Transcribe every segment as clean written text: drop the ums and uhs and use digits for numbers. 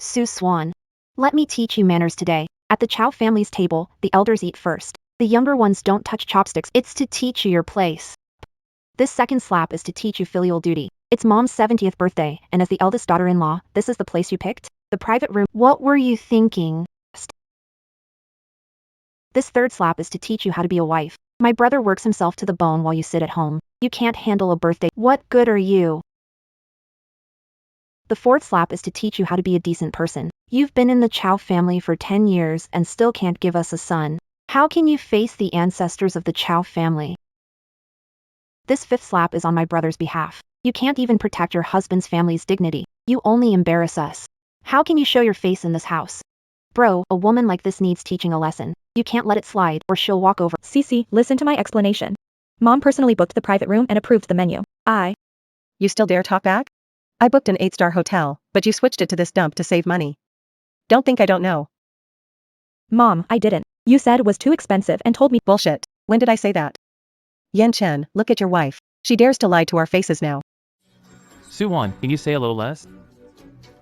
Sue Swan. Let me teach you manners today. At the Chow family's table, the elders eat first. The younger ones don't touch chopsticks. It's to teach you your place. This second slap is to teach you filial duty. It's Mom's 70th birthday, and as the eldest daughter-in-law, this is the place you picked? The private room. What were you thinking? This third slap is to teach you how to be a wife. My brother works himself to the bone while you sit at home. You can't handle a birthday. What good are you? The fourth slap is to teach you how to be a decent person. You've been in the Chow family for 10 years and still can't give us a son. How can you face the ancestors of the Chow family? This fifth slap is on my brother's behalf. You can't even protect your husband's family's dignity. You only embarrass us. How can you show your face in this house? Bro, a woman like this needs teaching a lesson. You can't let it slide or she'll walk over. Cece, listen to my explanation. Mom personally booked the private room and approved the menu. You still dare talk back? I booked an 8-star hotel, but you switched it to this dump to save money. Don't think I don't know. Mom, I didn't. You said it was too expensive and told me. Bullshit. When did I say that? Yan Chen, look at your wife. She dares to lie to our faces now. Suwon, can you say a little less?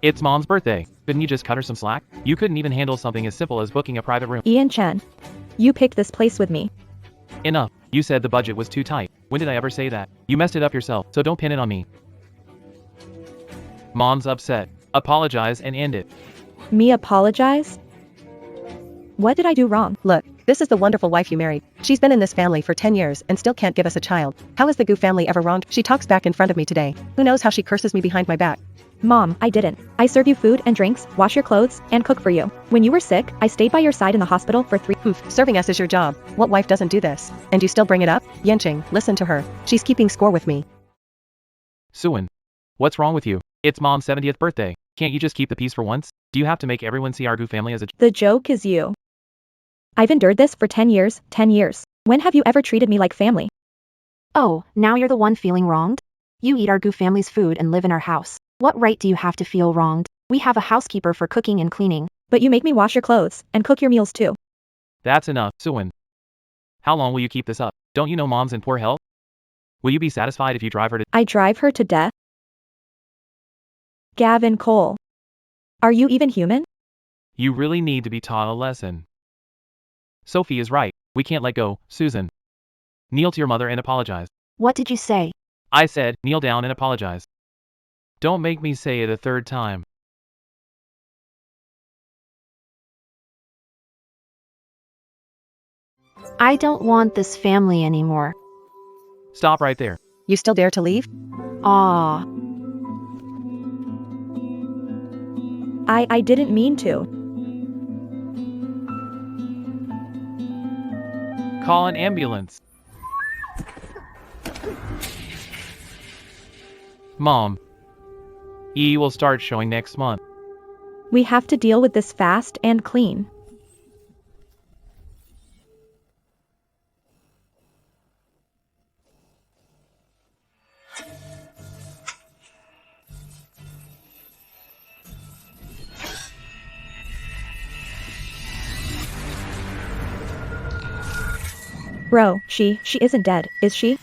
It's Mom's birthday. Couldn't you just cut her some slack? You couldn't even handle something as simple as booking a private room. Ian Chen. You picked this place with me. Enough. You said the budget was too tight. When did I ever say that? You messed it up yourself, so don't pin it on me. Mom's upset. Apologize and end it. Me apologize? What did I do wrong? Look, this is the wonderful wife you married. She's been in this family for 10 years and still can't give us a child. How has the Gu family ever wronged? She talks back in front of me today. Who knows how she curses me behind my back? Mom, I didn't. I serve you food and drinks, wash your clothes, and cook for you. When you were sick, I stayed by your side in the hospital for 3. Serving us is your job. What wife doesn't do this? And you still bring it up? Yanqing, listen to her. She's keeping score with me. Suwon. What's wrong with you? It's Mom's 70th birthday. Can't you just keep the peace for once? Do you have to make everyone see our Gu family as a... The joke is you. I've endured this for 10 years, 10 years. When have you ever treated me like family? Oh, now you're the one feeling wronged? You eat our Gu family's food and live in our house. What right do you have to feel wronged? We have a housekeeper for cooking and cleaning. But you make me wash your clothes and cook your meals too. That's enough, Suwon. How long will you keep this up? Don't you know Mom's in poor health? Will you be satisfied if you drive her to... I drive her to death? Gavin Cole. Are you even human? You really need to be taught a lesson. Sophie is right. We can't let go, Susan. Kneel to your mother and apologize. What did you say? I said, kneel down and apologize. Don't make me say it a third time. I don't want this family anymore. Stop right there. You still dare to leave? Ah. I didn't mean to. Call an ambulance. Mom. E will start showing next month. We have to deal with this fast and clean. Bro, she isn't dead, is she?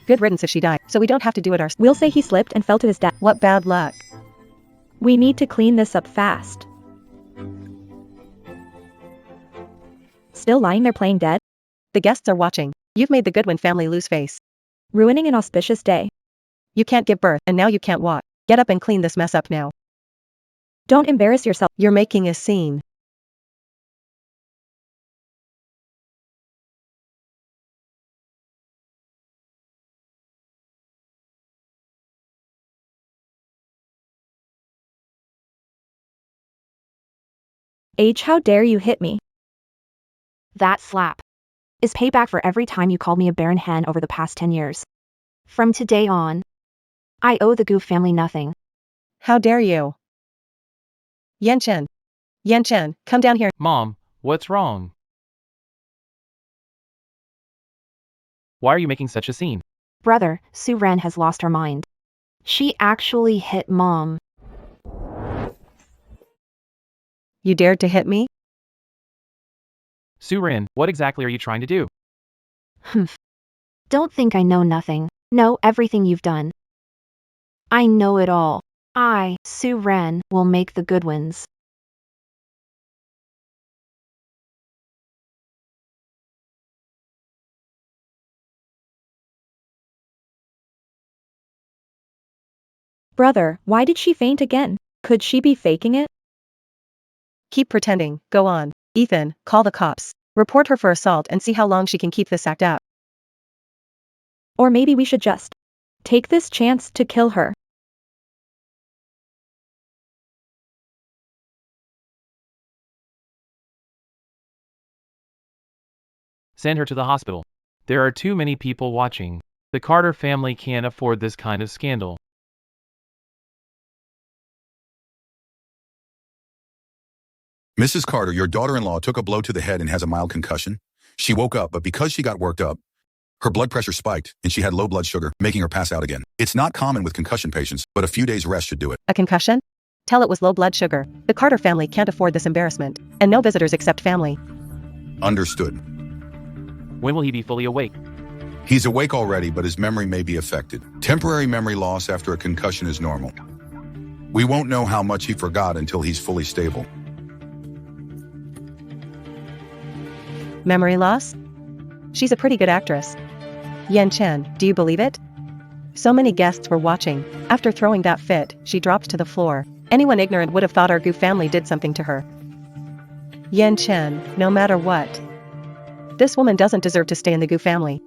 Good riddance if she died, so we don't have to do it ourselves. We'll say he slipped and fell to his death. What bad luck. We need to clean this up fast. Still lying there playing dead? The guests are watching. You've made the Goodwin family lose face. Ruining an auspicious day. You can't give birth, and now you can't walk. Get up and clean this mess up now. Don't embarrass yourself. You're making a scene. H, how dare you hit me? That slap is payback for every time you called me a barren hen over the past 10 years. From today on, I owe the Gu family nothing. How dare you? Yanchen. Yanchen, come down here. Mom, what's wrong? Why are you making such a scene? Brother, Su Ren has lost her mind. She actually hit Mom. You dared to hit me? Surin, what exactly are you trying to do? Humph. Don't think I know nothing. Know everything you've done. I know it all. I, Su Ren, will make the good ones. Brother, why did she faint again? Could she be faking it? Keep pretending, go on. Ethan, call the cops. Report her for assault and see how long she can keep this act up. Or maybe we should just take this chance to kill her. Send her to the hospital. There are too many people watching. The Carter family can't afford this kind of scandal. Mrs. Carter, your daughter-in-law took a blow to the head and has a mild concussion. She woke up, but because she got worked up, her blood pressure spiked and she had low blood sugar, making her pass out again. It's not common with concussion patients, but a few days rest should do it. A concussion? Tell it was low blood sugar. The Carter family can't afford this embarrassment. And no visitors except family. Understood. When will he be fully awake? He's awake already, but his memory may be affected. Temporary memory loss after a concussion is normal. We won't know how much he forgot until he's fully stable. Memory loss? She's a pretty good actress. Yan Chen, do you believe it? So many guests were watching. After throwing that fit, she dropped to the floor. Anyone ignorant would have thought our Gu family did something to her. Yan Chen, no matter what. This woman doesn't deserve to stay in the Gu family.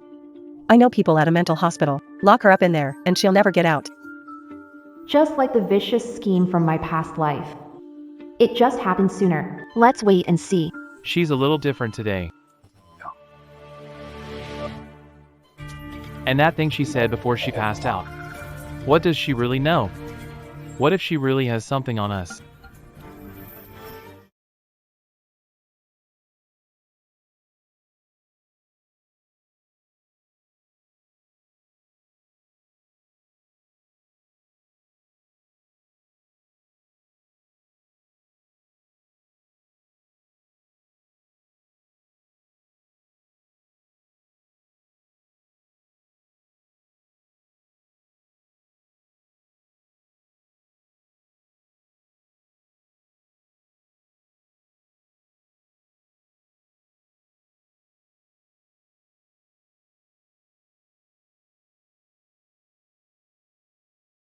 I know people at a mental hospital. Lock her up in there, and she'll never get out. Just like the vicious scheme from my past life. It just happened sooner. Let's wait and see. She's a little different today. And that thing she said before she passed out. What does she really know? What if she really has something on us?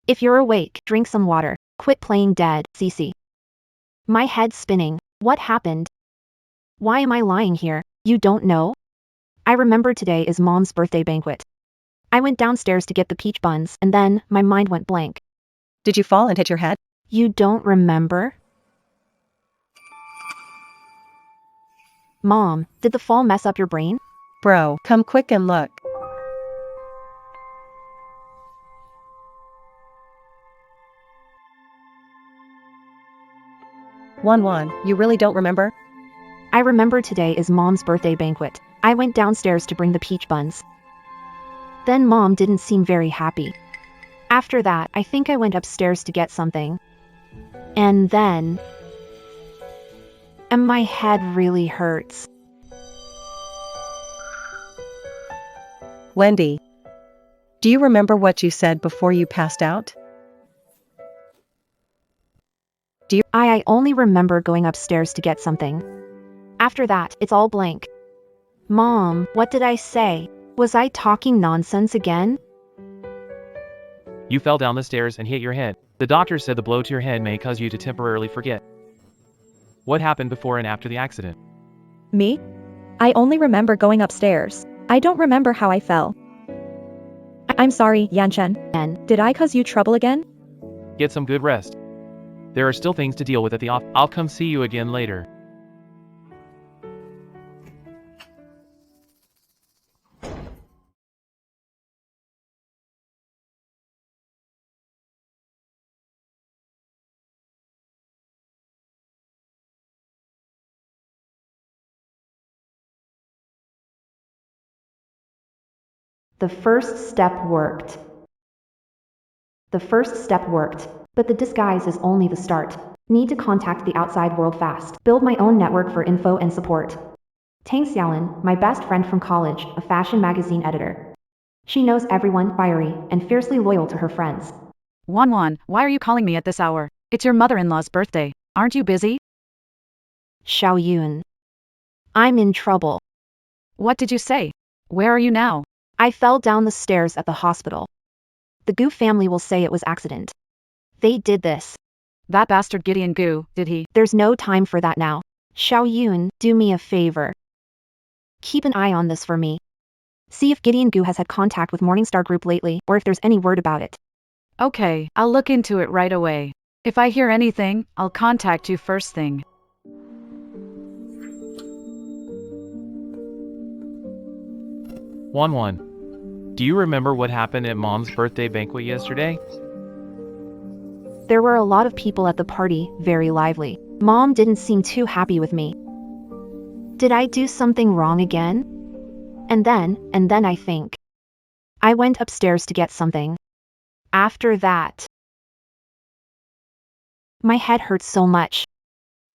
If you're awake, drink some water. Quit playing dead, Cece. My head's spinning. What happened? Why am I lying here? You don't know? I remember today is Mom's birthday banquet. I went downstairs to get the peach buns, and then my mind went blank. Did you fall and hit your head? You don't remember? Mom, did the fall mess up your brain? Bro, come quick and look. Wan, you really don't remember? I remember today is Mom's birthday banquet. I went downstairs to bring the peach buns. Then Mom didn't seem very happy. After that, I think I went upstairs to get something. And then... And my head really hurts. Wendy, do you remember what you said before you passed out? I only remember going upstairs to get something. After that, it's all blank. Mom, what did I say? Was I talking nonsense again? You fell down the stairs and hit your head. The doctor said the blow to your head may cause you to temporarily forget. What happened before and after the accident? Me? I only remember going upstairs. I don't remember how I fell. I'm sorry, Yanchen. And Did I cause you trouble again? Get some good rest. There are still things to deal with at the office. I'll come see you again later. the first step worked. The first step worked, but the disguise is only the start. Need to contact the outside world fast. Build my own network for info and support. Tang Xiaolin, my best friend from college, a fashion magazine editor. She knows everyone, fiery, and fiercely loyal to her friends. Wanwan, why are you calling me at this hour? It's your mother-in-law's birthday. Aren't you busy? Xiao Yun. I'm in trouble. What did you say? Where are you now? I fell down the stairs at the hospital. The Gu family will say it was accident. They did this. That bastard Gideon Gu, did he? There's no time for that now. Xiao Yun, do me a favor. Keep an eye on this for me. See if Gideon Gu has had contact with Morningstar Group lately, or if there's any word about it. Okay, I'll look into it right away. If I hear anything, I'll contact you first thing. Wanwan, do you remember what happened at Mom's birthday banquet yesterday? There were a lot of people at the party, very lively. Mom didn't seem too happy with me. Did I do something wrong again? And then I think I went upstairs to get something. After that, my head hurts so much.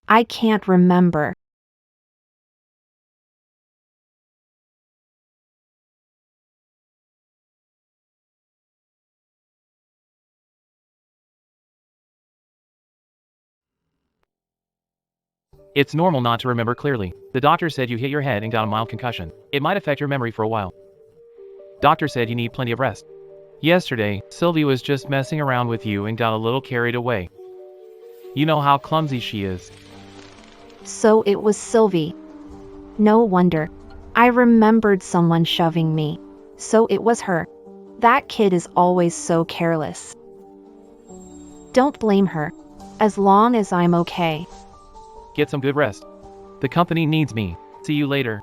I can't remember. It's normal not to remember clearly. The doctor said you hit your head and got a mild concussion. It might affect your memory for a while. Doctor said you need plenty of rest. Yesterday, Sylvie was just messing around with you and got a little carried away. You know how clumsy she is. So it was Sylvie. No wonder. I remembered someone shoving me. So it was her. That kid is always so careless. Don't blame her. As long as I'm okay. Get some good rest. The company needs me. See you later.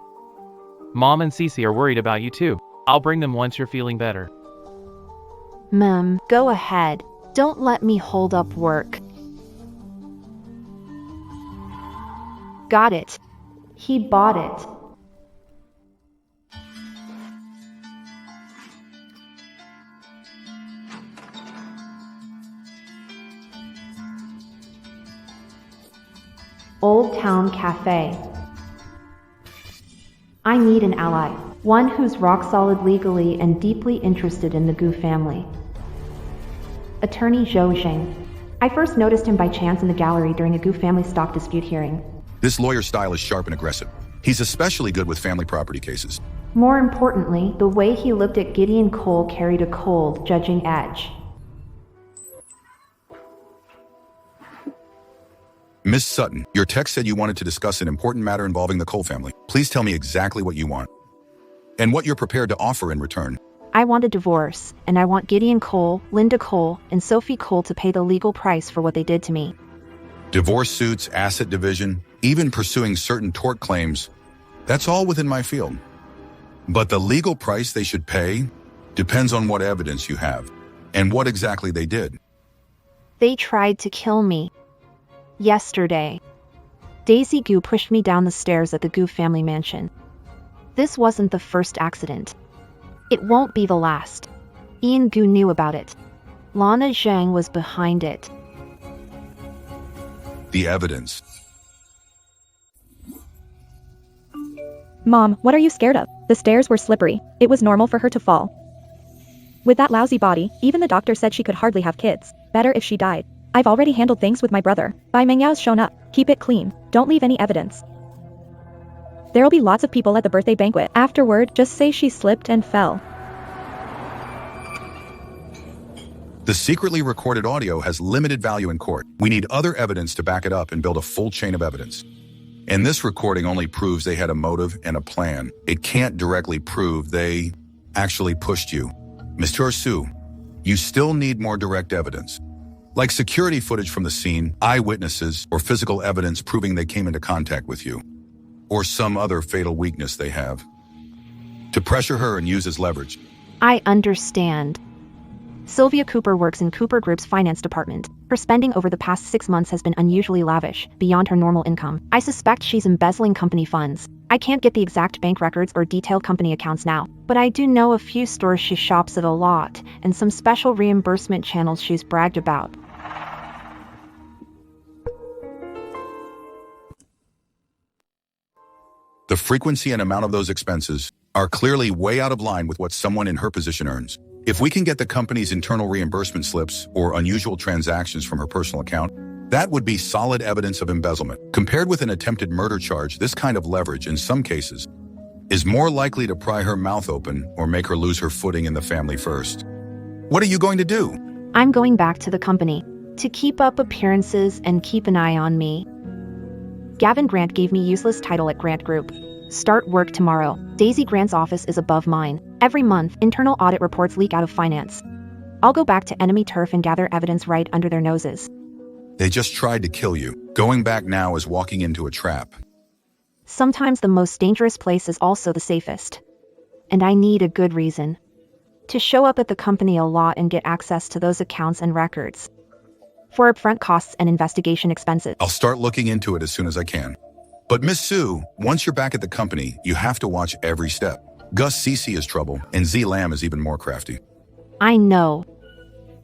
Mom and Cece are worried about you too. I'll bring them once you're feeling better. Mom, go ahead. Don't let me hold up work. Got it. He bought it. Old Town Cafe. I need an ally. One who's rock solid legally and deeply interested in the Gu family. Attorney Zhou Zheng. I first noticed him by chance in the gallery during a Gu family stock dispute hearing. This lawyer's style is sharp and aggressive. He's especially good with family property cases. More importantly, the way he looked at Gideon Cole carried a cold, judging edge. Miss Sutton, your text said you wanted to discuss an important matter involving the Cole family. Please tell me exactly what you want and what you're prepared to offer in return. I want a divorce, and I want Gideon Cole, Linda Cole, and Sophie Cole to pay the legal price for what they did to me. Divorce suits, asset division, even pursuing certain tort claims, that's all within my field. But the legal price they should pay depends on what evidence you have and what exactly they did. They tried to kill me. Yesterday, Daisy Gu pushed me down the stairs at the Gu family mansion. This wasn't the first accident. It won't be the last. Ian Gu knew about it. Lana Zhang was behind it. The evidence. Mom, what are you scared of? The stairs were slippery. It was normal for her to fall. With that lousy body, even the doctor said she could hardly have kids. Better if she died. I've already handled things with my brother. Bai Mengyao's shown up. Keep it clean. Don't leave any evidence. There'll be lots of people at the birthday banquet. Afterward, just say she slipped and fell. The secretly recorded audio has limited value in court. We need other evidence to back it up and build a full chain of evidence. And this recording only proves they had a motive and a plan. It can't directly prove they actually pushed you. Mr. Su, you still need more direct evidence. Like security footage from the scene, eyewitnesses, or physical evidence proving they came into contact with you. Or some other fatal weakness they have. To pressure her and use as leverage. I understand. Sylvia Cooper works in Cooper Group's finance department. Her spending over the past 6 months has been unusually lavish, beyond her normal income. I suspect she's embezzling company funds. I can't get the exact bank records or detailed company accounts now, but I do know a few stores she shops at a lot, and some special reimbursement channels she's bragged about. The frequency and amount of those expenses are clearly way out of line with what someone in her position earns. If we can get the company's internal reimbursement slips or unusual transactions from her personal account, that would be solid evidence of embezzlement. Compared with an attempted murder charge, this kind of leverage, in some cases, is more likely to pry her mouth open or make her lose her footing in the family first. What are you going to do? I'm going back to the company to keep up appearances and keep an eye on me. Gavin Grant gave me useless title at Grant Group. Start work tomorrow. Daisy Grant's office is above mine. Every month, internal audit reports leak out of finance. I'll go back to enemy turf and gather evidence right under their noses. They just tried to kill you. Going back now is walking into a trap. Sometimes the most dangerous place is also the safest. And I need a good reason to show up at the company a lot and get access to those accounts and records for upfront costs and investigation expenses. I'll start looking into it as soon as I can. But Miss Sue, once you're back at the company, you have to watch every step. Gus CC is trouble, and Z Lamb is even more crafty. I know.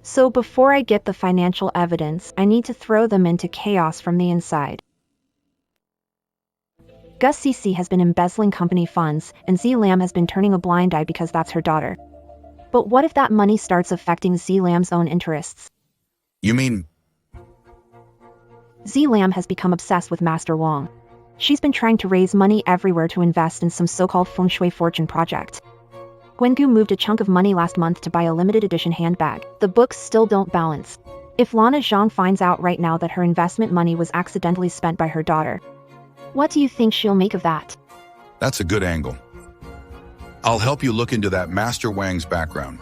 So before I get the financial evidence, I need to throw them into chaos from the inside. Gus CC has been embezzling company funds, and Z Lamb has been turning a blind eye because that's her daughter. But what if that money starts affecting Z Lamb's own interests? You mean... Z Lamb has become obsessed with Master Wong. She's been trying to raise money everywhere to invest in some so-called feng shui fortune project. Wengu moved a chunk of money last month to buy a limited edition handbag. The books still don't balance. If Lana Zhang finds out right now that her investment money was accidentally spent by her daughter, what do you think she'll make of that? That's a good angle. I'll help you look into that Master Wang's background.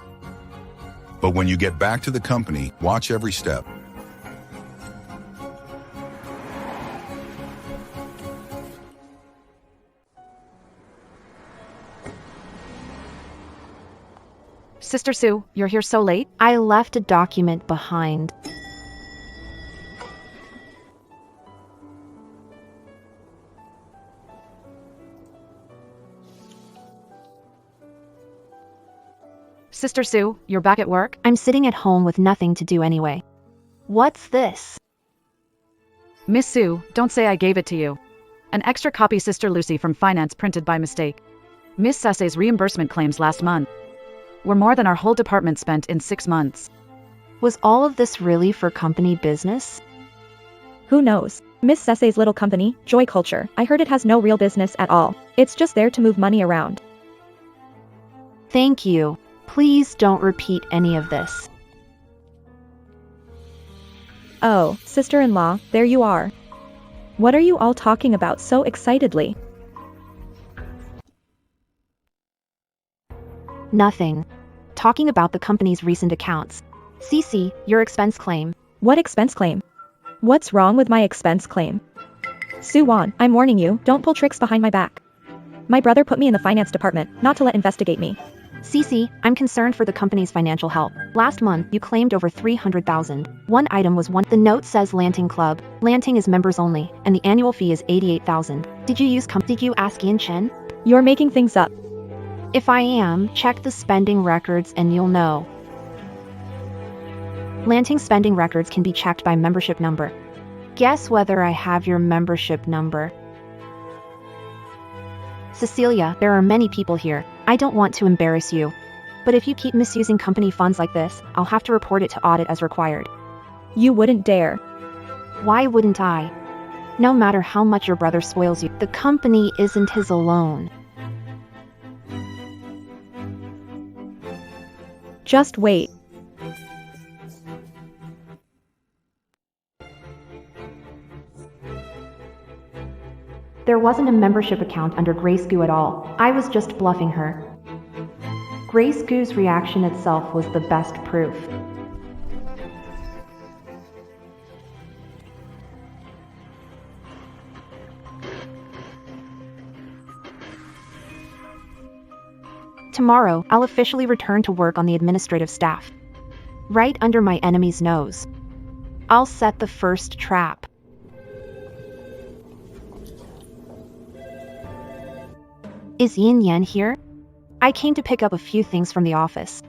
But when you get back to the company, watch every step. Sister Sue, you're here so late? I left a document behind. Sister Sue, you're back at work? I'm sitting at home with nothing to do anyway. What's this? Miss Sue, don't say I gave it to you. An extra copy Sister Lucy from finance printed by mistake. Miss Sesse's reimbursement claims last month were more than our whole department spent in 6 months. Was all of this really for company business? Who knows? Miss Sesse's little company, Joy Culture, I heard it has no real business at all. It's just there to move money around. Thank you. Please don't repeat any of this. Oh, sister-in-law, there you are. What are you all talking about so excitedly? Nothing. Talking about the company's recent accounts. Cece, your expense claim. What expense claim? What's wrong with my expense claim? Sue Wan, I'm warning you, don't pull tricks behind my back. My brother put me in the finance department, not to let investigate me. Cece, I'm concerned for the company's financial health. Last month, you claimed over 300,000. One item was The note says Lanting Club. Lanting is members only, and the annual fee is 88,000. Did you ask Ian Chen? You're making things up. If I am, check the spending records and you'll know. Lanting spending records can be checked by membership number. Guess whether I have your membership number. Cecilia, there are many people here. I don't want to embarrass you. But if you keep misusing company funds like this, I'll have to report it to audit as required. You wouldn't dare. Why wouldn't I? No matter how much your brother spoils you, the company isn't his alone. Just wait. There wasn't a membership account under Grace Goo at all. I was just bluffing her. Grace Goo's reaction itself was the best proof. Tomorrow, I'll officially return to work on the administrative staff. Right under my enemy's nose. I'll set the first trap. Is Yin Yan here? I came to pick up a few things from the office.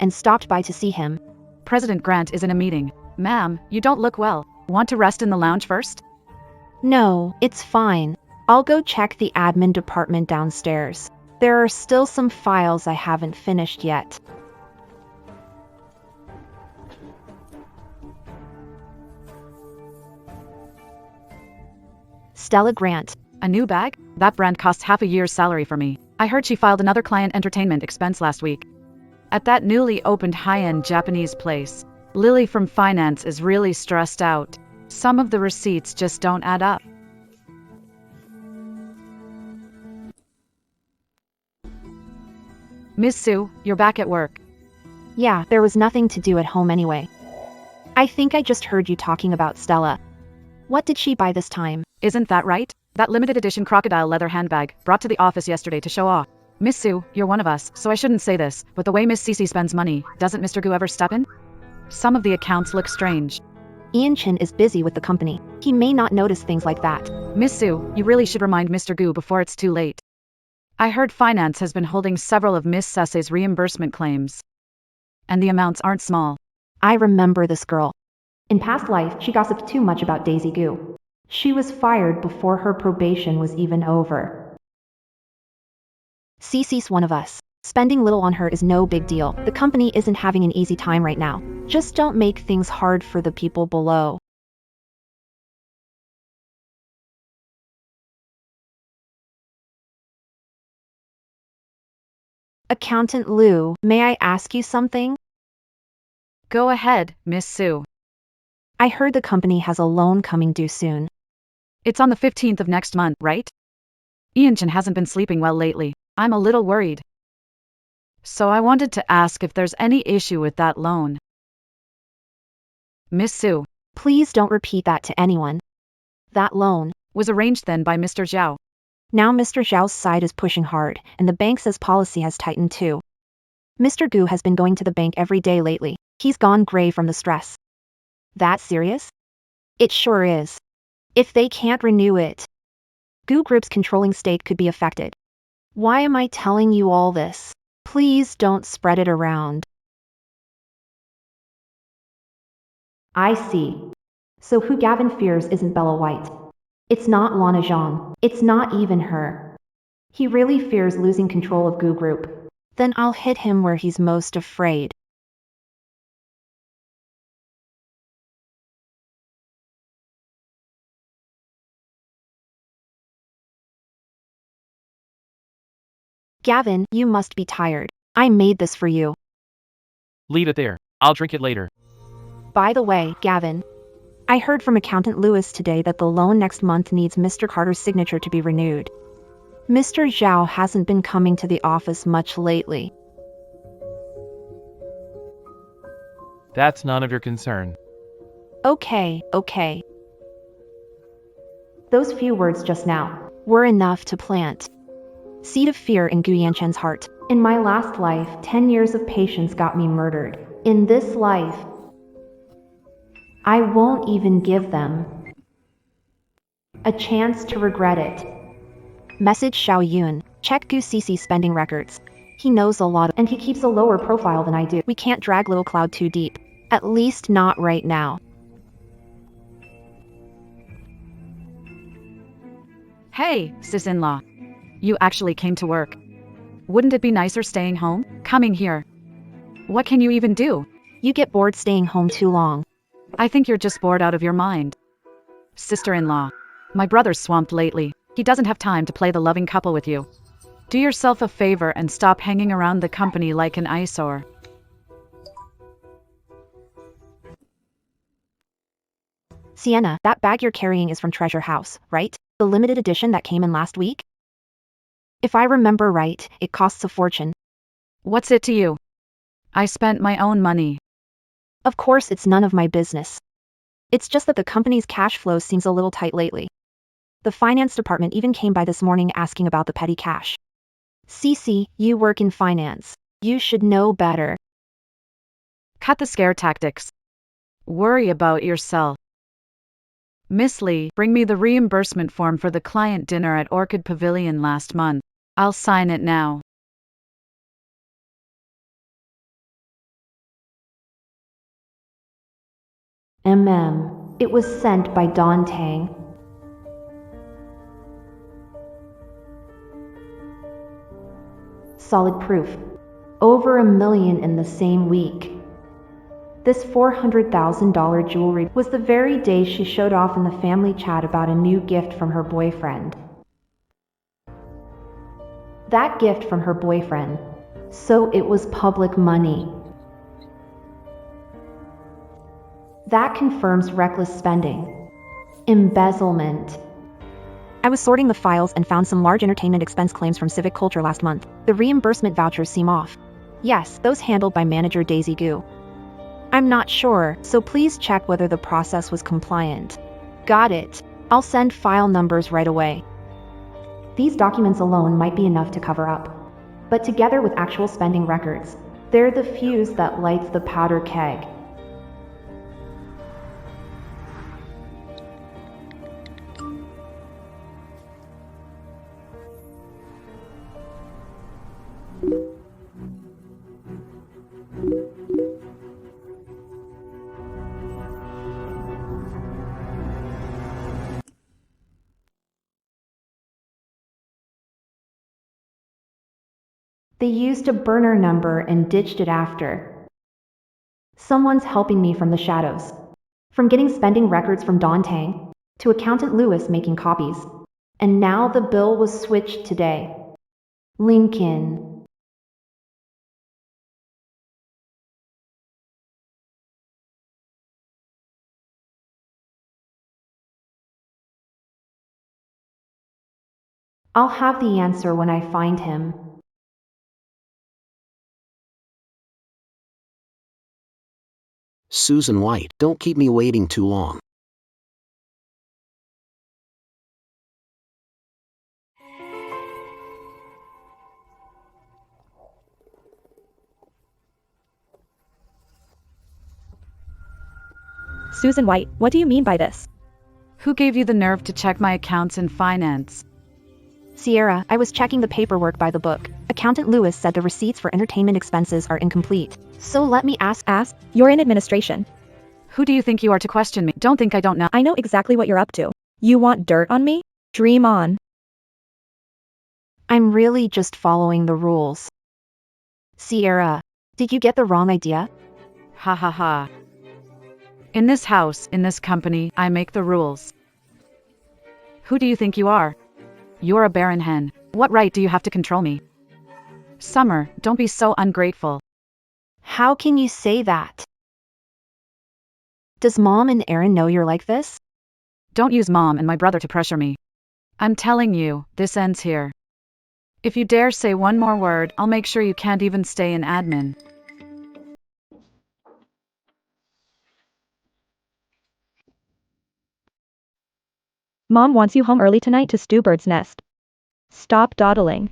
And stopped by to see him. President Grant is in a meeting. Ma'am, you don't look well. Want to rest in the lounge first? No, it's fine. I'll go check the admin department downstairs. There are still some files I haven't finished yet. Stella Grant. A new bag? That brand costs half a year's salary for me. I heard she filed another client entertainment expense last week. At that newly opened high-end Japanese place. Lily from finance is really stressed out. Some of the receipts just don't add up. Miss Sue, you're back at work. Yeah, there was nothing to do at home anyway. I think I just heard you talking about Stella. What did she buy this time? Isn't that right? That limited edition crocodile leather handbag, brought to the office yesterday to show off. Miss Sue, you're one of us, so I shouldn't say this, but the way Miss Cece spends money, doesn't Mr. Gu ever step in? Some of the accounts look strange. Ian Chin is busy with the company. He may not notice things like that. Miss Sue, you really should remind Mr. Gu before it's too late. I heard finance has been holding several of Miss Sesse's reimbursement claims. And the amounts aren't small. I remember this girl. In past life, she gossiped too much about Daisy Gu. She was fired before her probation was even over. Cece's one of us. Spending little on her is no big deal. The company isn't having an easy time right now. Just don't make things hard for the people below. Accountant Liu, may I ask you something? Go ahead, Miss Sue. I heard the company has a loan coming due soon. It's on the 15th of next month, right? Ian Chin hasn't been sleeping well lately. I'm a little worried. So I wanted to ask if there's any issue with that loan. Miss Sue. Please don't repeat that to anyone. That loan was arranged then by Mr. Zhao. Now Mr. Zhao's side is pushing hard, and the bank says policy has tightened too. Mr. Gu has been going to the bank every day lately. He's gone gray from the stress. That serious? It sure is. If they can't renew it, Gu Group's controlling state could be affected. Why am I telling you all this? Please don't spread it around. I see. So who Gavin fears isn't Bella White. It's not Lana Zhang. It's not even her. He really fears losing control of Gu Group. Then I'll hit him where he's most afraid. Gavin, you must be tired. I made this for you. Leave it there. I'll drink it later. By the way, Gavin, I heard from Accountant Lewis today that the loan next month needs Mr. Carter's signature to be renewed. Mr. Zhao hasn't been coming to the office much lately. That's none of your concern. Okay. Those few words just now were enough to plant seed of fear in Gu Yanchen's heart. In my last life, 10 years of patience got me murdered. In this life, I won't even give them a chance to regret it. Message Xiao Yun. Check Gu Cece's spending records. He knows a lot, and he keeps a lower profile than I do. We can't drag Little Cloud too deep. At least not right now. Hey, sis-in-law. You actually came to work. Wouldn't it be nicer staying home? Coming here. What can you even do? You get bored staying home too long. I think you're just bored out of your mind. Sister-in-law. My brother's swamped lately. He doesn't have time to play the loving couple with you. Do yourself a favor and stop hanging around the company like an eyesore. Sienna, that bag you're carrying is from Treasure House, right? The limited edition that came in last week? If I remember right, it costs a fortune. What's it to you? I spent my own money. Of course it's none of my business. It's just that the company's cash flow seems a little tight lately. The finance department even came by this morning asking about the petty cash. Cece, you work in finance. You should know better. Cut the scare tactics. Worry about yourself. Miss Lee, bring me the reimbursement form for the client dinner at Orchid Pavilion last month. I'll sign it now. It was sent by Don Tang. Solid proof. Over 1 million in the same week. This $400,000 jewelry was the very day she showed off in the family chat about a new gift from her boyfriend. That gift from her boyfriend. So it was public money. That confirms reckless spending. Embezzlement. I was sorting the files and found some large entertainment expense claims from Civic Culture last month. The reimbursement vouchers seem off. Yes, those handled by manager Daisy Goo. I'm not sure, so please check whether the process was compliant. Got it. I'll send file numbers right away. These documents alone might be enough to cover up. But together with actual spending records, they're the fuse that lights the powder keg. They used a burner number and ditched it after. Someone's helping me from the shadows. From getting spending records from Don Tang, to Accountant Lewis making copies. And now the bill was switched today. Lincoln. I'll have the answer when I find him. Susan White, don't keep me waiting too long. Susan White, what do you mean by this? Who gave you the nerve to check my accounts and finance? Sierra, I was checking the paperwork by the book. Accountant Lewis said the receipts for entertainment expenses are incomplete. So let me ask. You're in administration. Who do you think you are to question me? Don't think I don't know. I know exactly what you're up to. You want dirt on me? Dream on. I'm really just following the rules. Sierra, did you get the wrong idea? Ha ha ha. In this house, in this company, I make the rules. Who do you think you are? You're a barren hen. What right do you have to control me? Summer, don't be so ungrateful. How can you say that? Does Mom and Aaron know you're like this? Don't use Mom and my brother to pressure me. I'm telling you, this ends here. If you dare say one more word, I'll make sure you can't even stay in admin. Mom wants you home early tonight to stew Bird's Nest. Stop dawdling.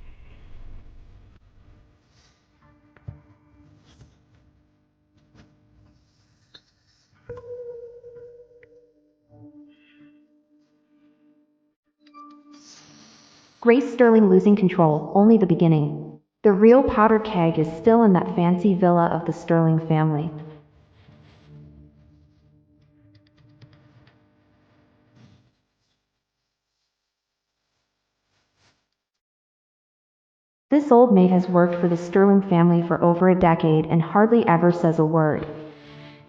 Grace Sterling losing control, only the beginning. The real powder keg is still in that fancy villa of the Sterling family. This old maid has worked for the Sterling family for over a decade and hardly ever says a word.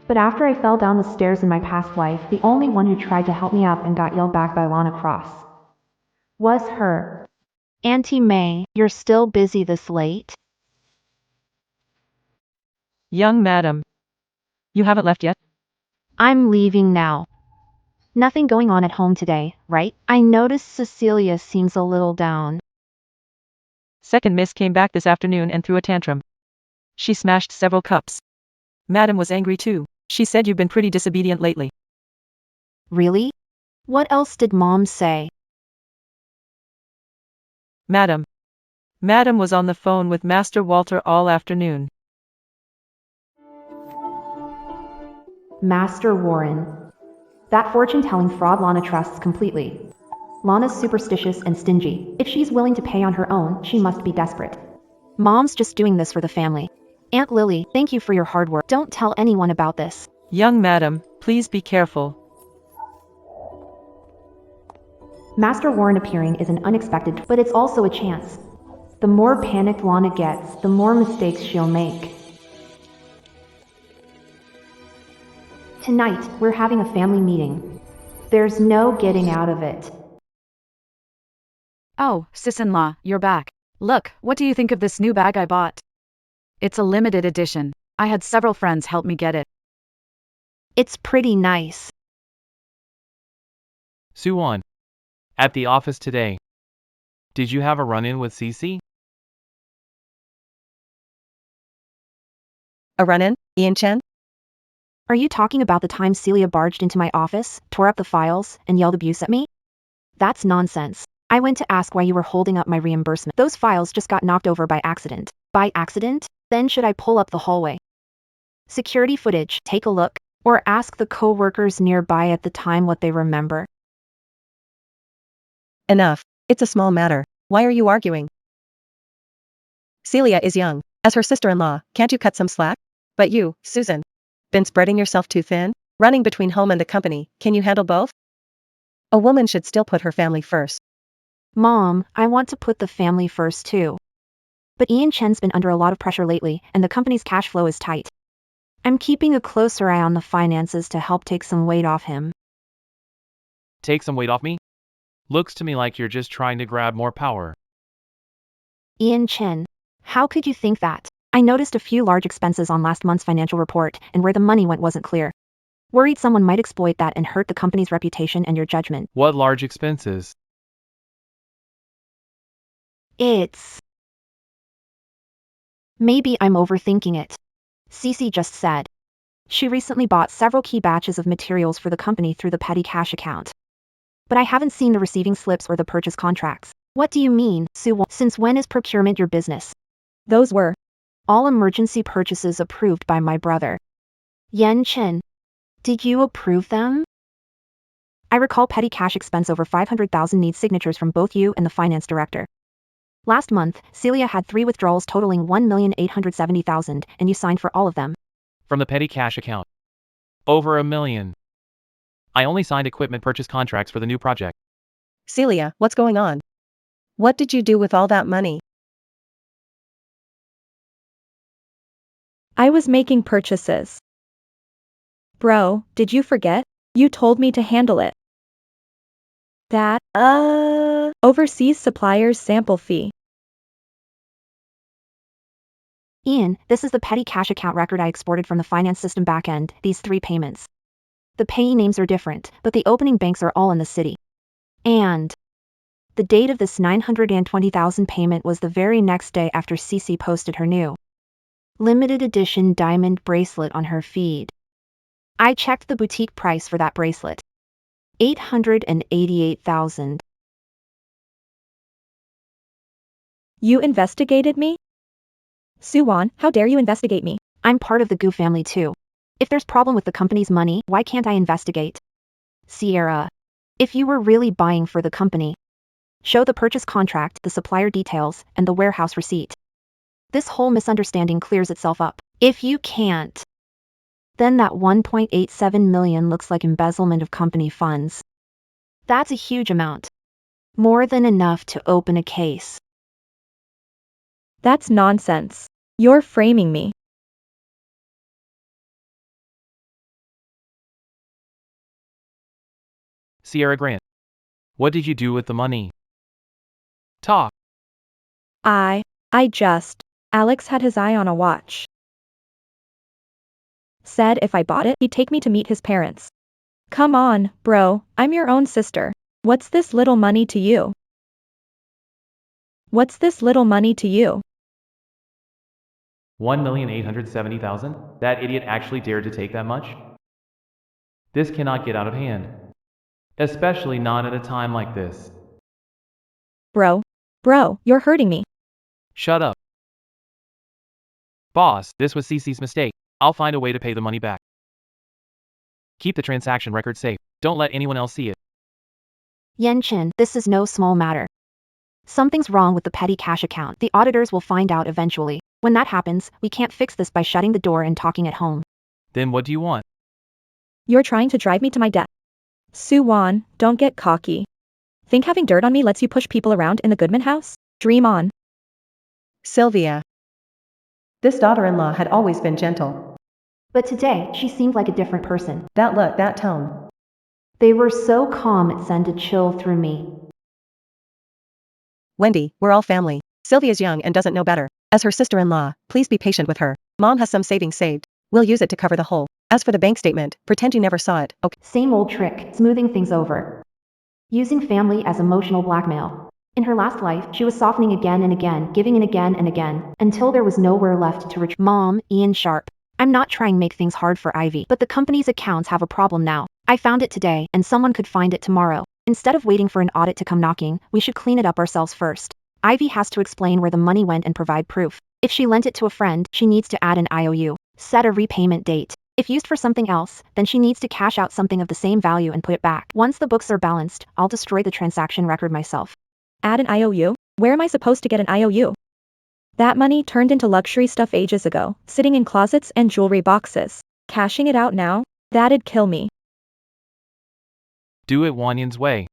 But after I fell down the stairs in my past life, the only one who tried to help me up and got yelled back by Lana Cross was her. Auntie May, you're still busy this late? Young madam. You haven't left yet? I'm leaving now. Nothing going on at home today, right? I noticed Cecilia seems a little down. Second miss came back this afternoon and threw a tantrum. She smashed several cups. Madam was angry too. She said you've been pretty disobedient lately. Really? What else did Mom say? Madam. Madam was on the phone with Master Walter all afternoon. Master Warren. That fortune-telling fraud Lana trusts completely. Lana's superstitious and stingy. If she's willing to pay on her own, she must be desperate. Mom's just doing this for the family. Aunt Lily, thank you for your hard work. Don't tell anyone about this. Young madam, please be careful. Master Warren appearing is an unexpected, but it's also a chance. The more panicked Lana gets, the more mistakes she'll make. Tonight, we're having a family meeting. There's no getting out of it. Oh, sis-in-law, you're back. Look, what do you think of this new bag I bought? It's a limited edition. I had several friends help me get it. It's pretty nice. Suwon. At the office today. Did you have a run-in with Cece? A run-in, Ian Chen? Are you talking about the time Celia barged into my office, tore up the files, and yelled abuse at me? That's nonsense. I went to ask why you were holding up my reimbursement. Those files just got knocked over by accident. By accident? Then should I pull up the hallway? Security footage, take a look, or ask the co-workers nearby at the time what they remember. Enough. It's a small matter. Why are you arguing? Celia is young. As her sister-in-law, can't you cut some slack? But you, Susan, been spreading yourself too thin? Running between home and the company, can you handle both? A woman should still put her family first. Mom, I want to put the family first too. But Ian Chen's been under a lot of pressure lately, and the company's cash flow is tight. I'm keeping a closer eye on the finances to help take some weight off him. Take some weight off me? Looks to me like you're just trying to grab more power. Ian Chen, how could you think that? I noticed a few large expenses on last month's financial report, and where the money went wasn't clear. Worried someone might exploit that and hurt the company's reputation and your judgment. What large expenses? Maybe I'm overthinking it. Cece just said. She recently bought several key batches of materials for the company through the petty cash account. But I haven't seen the receiving slips or the purchase contracts. What do you mean, Sue? Since when is procurement your business? Those were All emergency purchases approved by my brother. Yan Chen. Did you approve them? I recall petty cash expense over 500,000 needs signatures from both you and the finance director. Last month, Celia had 3 withdrawals totaling 1,870,000, and you signed for all of them. From the petty cash account. Over $1 million. I only signed equipment purchase contracts for the new project. Celia, what's going on? What did you do with all that money? I was making purchases. Bro, did you forget? You told me to handle it. That, overseas suppliers sample fee. Ian, this is the petty cash account record I exported from the finance system backend, these 3 payments. The payee names are different, but the opening banks are all in the city. And the date of this 920,000 payment was the very next day after Cece posted her new limited edition diamond bracelet on her feed. I checked the boutique price for that bracelet. 888,000. You investigated me? Suwon, how dare you investigate me? I'm part of the Gu family too. If there's problem with the company's money, why can't I investigate? Sierra. If you were really buying for the company, show the purchase contract, the supplier details, and the warehouse receipt. This whole misunderstanding clears itself up. If you can't, then that 1.87 million looks like embezzlement of company funds. That's a huge amount. More than enough to open a case. That's nonsense. You're framing me. Sierra Grant. What did you do with the money? Talk. I Alex had his eye on a watch. Said if I bought it, he'd take me to meet his parents. Come on, bro, I'm your own sister. What's this little money to you? What's this little money to you? 1,870,000? That idiot actually dared to take that much? This cannot get out of hand. Especially not at a time like this. Bro, you're hurting me. Shut up. Boss, this was Cece's mistake. I'll find a way to pay the money back. Keep the transaction record safe. Don't let anyone else see it. Yan Chen, this is no small matter. Something's wrong with the petty cash account. The auditors will find out eventually. When that happens, we can't fix this by shutting the door and talking at home. Then what do you want? You're trying to drive me to my death. Suwon, don't get cocky. Think having dirt on me lets you push people around in the Goodman house? Dream on. Sylvia. This daughter-in-law had always been gentle. But today, she seemed like a different person. That look, that tone. They were so calm it sent a chill through me. Wendy, we're all family. Sylvia's young and doesn't know better. As her sister-in-law, please be patient with her. Mom has some savings saved. We'll use it to cover the hole. As for the bank statement, pretend you never saw it, okay? Same old trick, smoothing things over. Using family as emotional blackmail. In her last life, she was softening again and again, giving in again and again, until there was nowhere left to reach. Mom, Ian Sharp. I'm not trying to make things hard for Ivy, but the company's accounts have a problem now. I found it today, and someone could find it tomorrow. Instead of waiting for an audit to come knocking, we should clean it up ourselves first. Ivy has to explain where the money went and provide proof. If she lent it to a friend, she needs to add an IOU, set a repayment date. If used for something else, then she needs to cash out something of the same value and put it back. Once the books are balanced, I'll destroy the transaction record myself. Add an IOU? Where am I supposed to get an IOU? That money turned into luxury stuff ages ago, sitting in closets and jewelry boxes. Cashing it out now? That'd kill me. Do it Wanyan's way.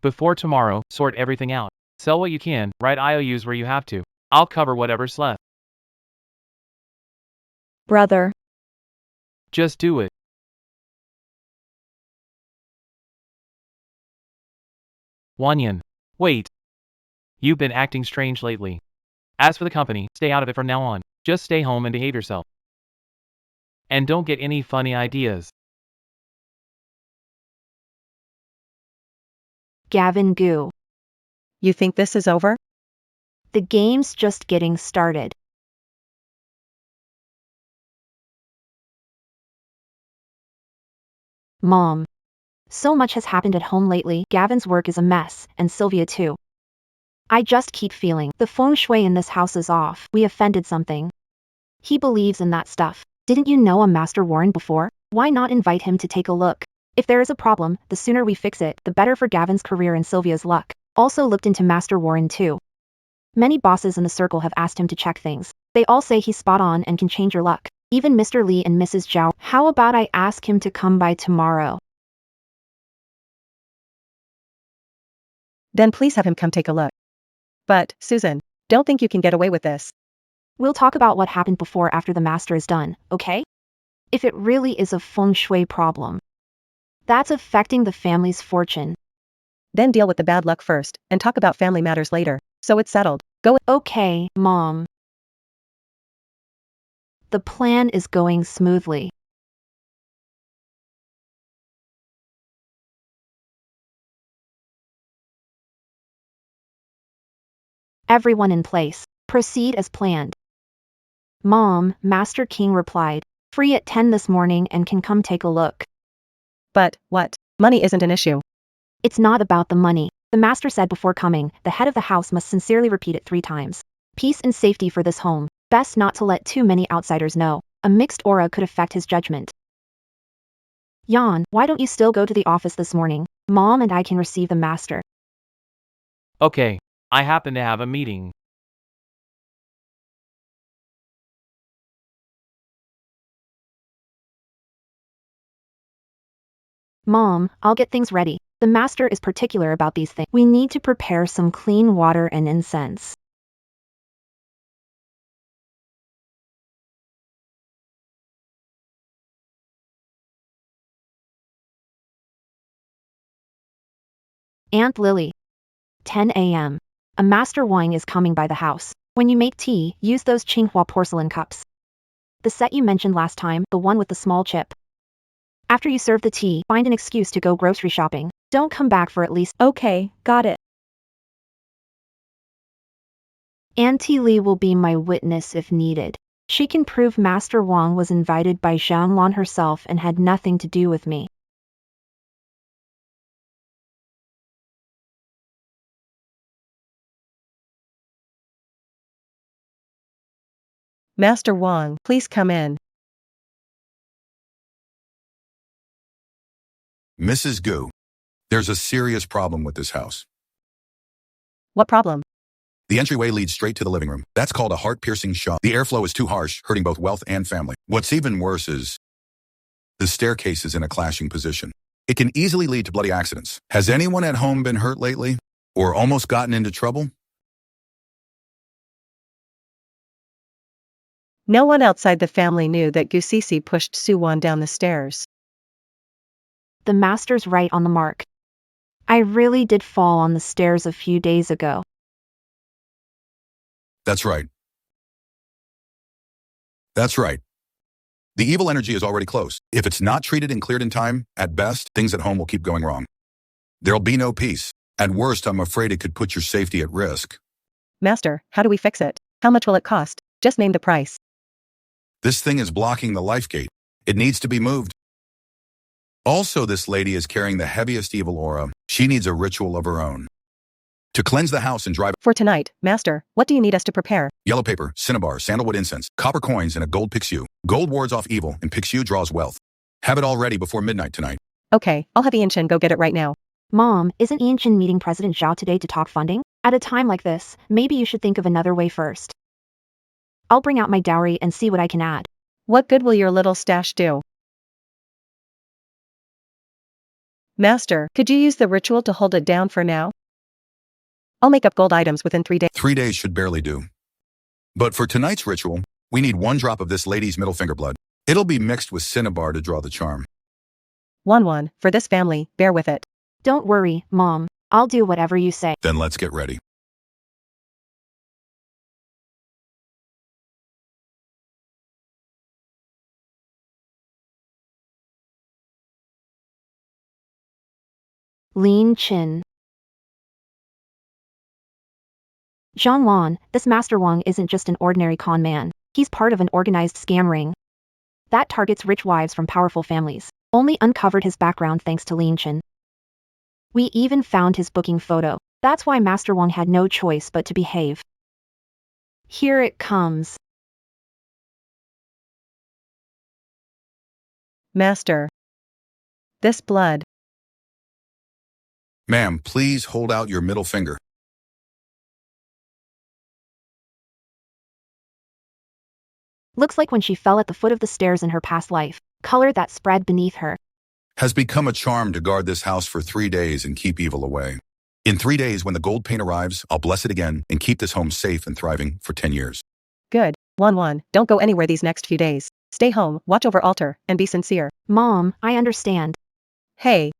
Before tomorrow, sort everything out. Sell what you can, write IOUs where you have to. I'll cover whatever's left. Brother. Just do it. Wanyan. Wait. You've been acting strange lately. As for the company, stay out of it from now on. Just stay home and behave yourself. And don't get any funny ideas. Gavin Goo. You think this is over? The game's just getting started. Mom. So much has happened at home lately. Gavin's work is a mess, and Sylvia too. I just keep feeling the feng shui in this house is off. We offended something. He believes in that stuff. Didn't you know a Master Warren before? Why not invite him to take a look? If there is a problem, the sooner we fix it, the better for Gavin's career and Sylvia's luck. Also looked into Master Warren too. Many bosses in the circle have asked him to check things. They all say he's spot on and can change your luck. Even Mr. Lee and Mrs. Zhao. How about I ask him to come by tomorrow? Then please have him come take a look. But, Susan, don't think you can get away with this. We'll talk about what happened before after the master is done, okay? If it really is a feng shui problem that's affecting the family's fortune. Then deal with the bad luck first, and talk about family matters later. So it's settled. Go. Okay, Mom. The plan is going smoothly. Everyone in place. Proceed as planned. Mom, Master King replied. Free at 10 this morning and can come take a look. But, what? Money isn't an issue. It's not about the money. The master said before coming, the head of the house must sincerely repeat it 3 times. Peace and safety for this home. Best not to let too many outsiders know. A mixed aura could affect his judgment. Jan, why don't you still go to the office this morning? Mom and I can receive the master. Okay. I happen to have a meeting. Mom, I'll get things ready. The master is particular about these things. We need to prepare some clean water and incense. Aunt Lily. 10 a.m. A master wine is coming by the house. When you make tea, use those Qinghua porcelain cups. The set you mentioned last time, the one with the small chip. After you serve the tea, find an excuse to go grocery shopping. Don't come back for at least. Okay, got it. Auntie Lee will be my witness if needed. She can prove Master Wang was invited by Zhang herself and had nothing to do with me. Master Wang, please come in. Mrs. Gu, there's a serious problem with this house. What problem? The entryway leads straight to the living room. That's called a heart-piercing shock. The airflow is too harsh, hurting both wealth and family. What's even worse is the staircase is in a clashing position. It can easily lead to bloody accidents. Has anyone at home been hurt lately? Or almost gotten into trouble? No one outside the family knew that Gusisi pushed Suwon down the stairs. The master's right on the mark. I really did fall on the stairs a few days ago. That's right. That's right. The evil energy is already close. If it's not treated and cleared in time, at best, things at home will keep going wrong. There'll be no peace. At worst, I'm afraid it could put your safety at risk. Master, how do we fix it? How much will it cost? Just name the price. This thing is blocking the life gate. It needs to be moved. Also, this lady is carrying the heaviest evil aura. She needs a ritual of her own. To cleanse the house and drive For tonight, Master, what do you need us to prepare? yellow paper, cinnabar, sandalwood incense, copper coins, and a gold pixie. Gold wards off evil, and pixie draws wealth. Have it all ready before midnight tonight. Okay, I'll have Ian-chan go get it right now. Mom, isn't Ian Chin meeting President Zhao today to talk funding? At a time like this, maybe you should think of another way first. I'll bring out my dowry and see what I can add. What good will your little stash do? Master, could you use the ritual to hold it down for now? I'll make up gold items within 3 days. 3 days should barely do. But for tonight's ritual, we need 1 drop of this lady's middle finger blood. It'll be mixed with cinnabar to draw the charm. 1-1, for this family, bear with it. Don't worry, Mom. I'll do whatever you say. Then let's get ready. Lean Chin. Zhang Wan, this Master Wang isn't just an ordinary con man. He's part of an organized scam ring that targets rich wives from powerful families. Only uncovered his background thanks to Lean Chin. We even found his booking photo. That's why Master Wang had no choice but to behave. Here it comes. Master. This blood. Ma'am, please hold out your middle finger. Looks like when she fell at the foot of the stairs in her past life, color that spread beneath her. Has become a charm to guard this house for 3 days and keep evil away. In 3 days, when the gold paint arrives, I'll bless it again and keep this home safe and thriving for 10 years. Good. 1-1, don't go anywhere these next few days. Stay home, watch over altar, and be sincere. Mom, I understand. Hey.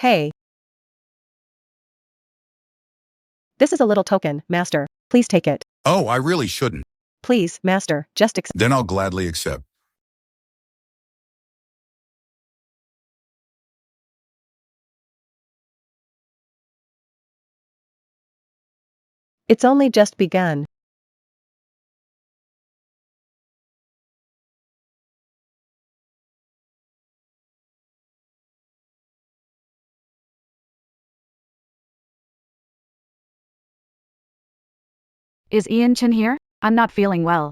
This is a little token, Master. Please take it. Oh, I really shouldn't. Please, Master, just accept. Then I'll gladly accept. It's only just begun. Is Ian Chin here? I'm not feeling well.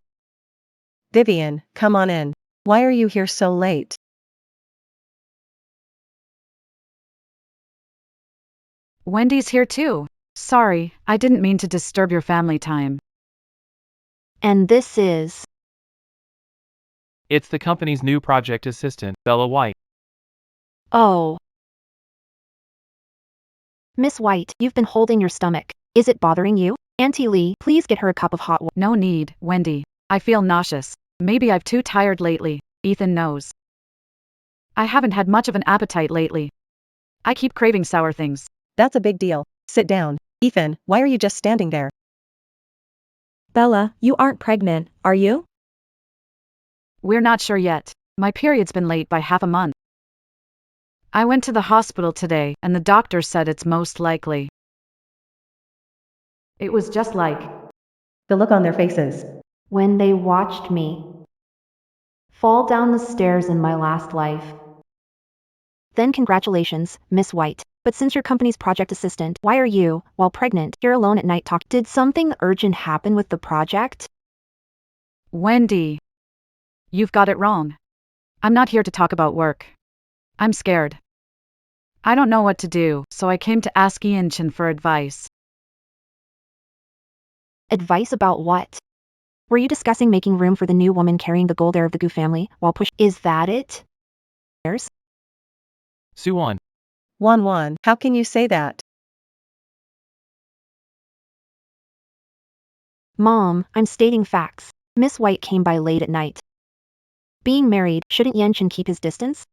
Vivian, come on in. Why are you here so late? Wendy's here too. Sorry, I didn't mean to disturb your family time. And this is... It's the company's new project assistant, Bella White. Oh. Miss White, you've been holding your stomach. Is it bothering you? Auntie Lee, please get her a cup of hot water. No need, Wendy. I feel nauseous. Maybe I've too tired lately. Ethan knows. I haven't had much of an appetite lately. I keep craving sour things. That's a big deal. Sit down. Ethan, why are you just standing there? Bella, you aren't pregnant, are you? We're not sure yet. My period's been late by half a month. I went to the hospital today, and the doctor said it's most likely. It was just like The look on their faces. when they watched me fall down the stairs in my last life. Then congratulations, Miss White. But since your company's project assistant, why are you, while pregnant, here alone at night talking? Did something urgent happen with the project? Wendy. You've got it wrong. I'm not here to talk about work. I'm scared. I don't know what to do, so I came to ask Ian Chin for advice. Advice about what? Were you discussing making room for the new woman carrying the gold heir of the Gu family, while push? Is that it? Heirs? Suwon. 1-1, how can you say that? Mom, I'm stating facts. Miss White came by late at night. Being married, shouldn't Yenchen keep his distance?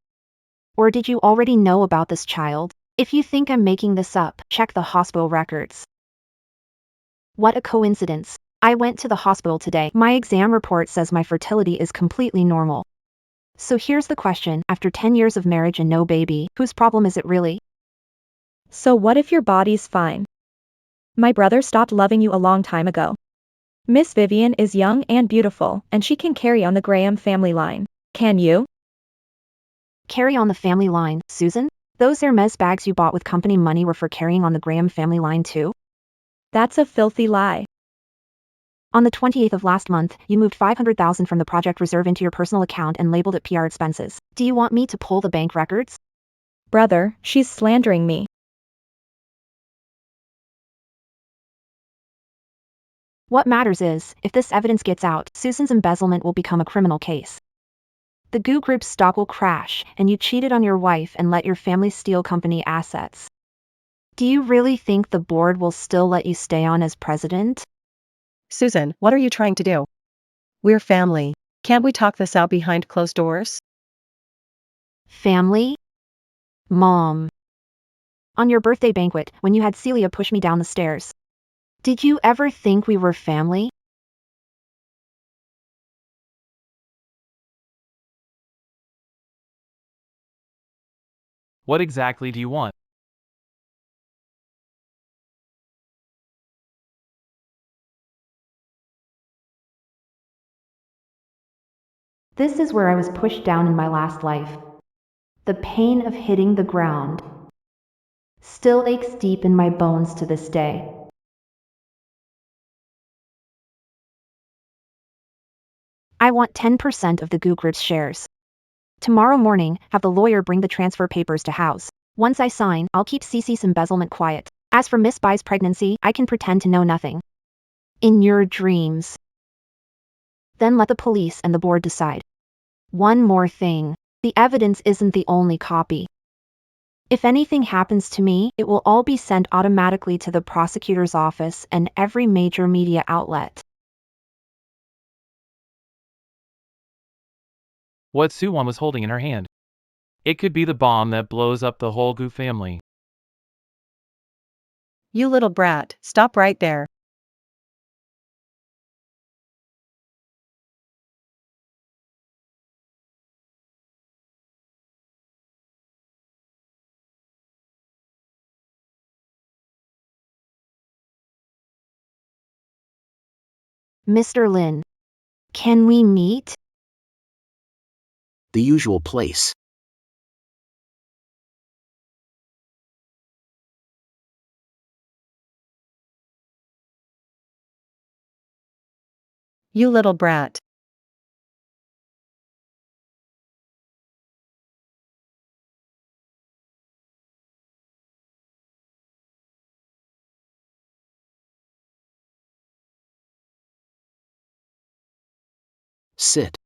Or did you already know about this child? If you think I'm making this up, check the hospital records. What a coincidence. I went to the hospital today. My exam report says my fertility is completely normal. So here's the question, after 10 years of marriage and no baby, whose problem is it really? So what if your body's fine? My brother stopped loving you a long time ago. Miss Vivian is young and beautiful, and she can carry on the Graham family line. Can you? Carry on the family line, Susan? Those Hermes bags you bought with company money were for carrying on the Graham family line too? That's a filthy lie. On the 28th of last month, you moved $500,000 from the project reserve into your personal account and labeled it PR expenses. Do you want me to pull the bank records? Brother, she's slandering me. What matters is, if this evidence gets out, Susan's embezzlement will become a criminal case. The Goo Group's stock will crash, and you cheated on your wife and let your family steal company assets. Do you really think the board will still let you stay on as president? Susan, what are you trying to do? We're family. Can't we talk this out behind closed doors? Family? Mom. On your birthday banquet, when you had Celia push me down the stairs. Did you ever think we were family? What exactly do you want? This is where I was pushed down in my last life. The pain of hitting the ground still aches deep in my bones to this day. I want 10% of the Goo Group's shares. Tomorrow morning, have the lawyer bring the transfer papers to house. Once I sign, I'll keep Cece's embezzlement quiet. As for Miss Bai's pregnancy, I can pretend to know nothing. In your dreams. Then let the police and the board decide. One more thing. The evidence isn't the only copy. If anything happens to me, it will all be sent automatically to the prosecutor's office and every major media outlet. What Suwon was holding in her hand. It could be the bomb that blows up the whole Gu family. You little brat, stop right there. Mr. Lin, can we meet? The usual place. You little brat. Sit.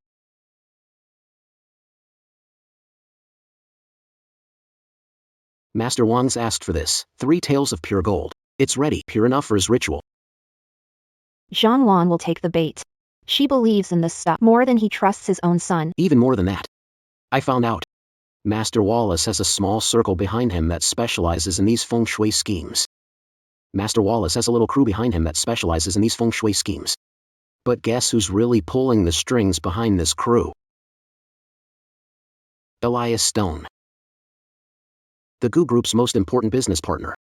Master Wang's asked for this. 3 taels of pure gold. It's ready, pure enough for his ritual. Zhang Wan will take the bait. She believes in this stuff more than he trusts his own son. Even more than that. I found out. Master Wallace has a small circle behind him that specializes in these feng shui schemes. Master Wallace has a little crew behind him that specializes in these feng shui schemes. But guess who's really pulling the strings behind this crew? Elias Stone. The Goo Group's most important business partner.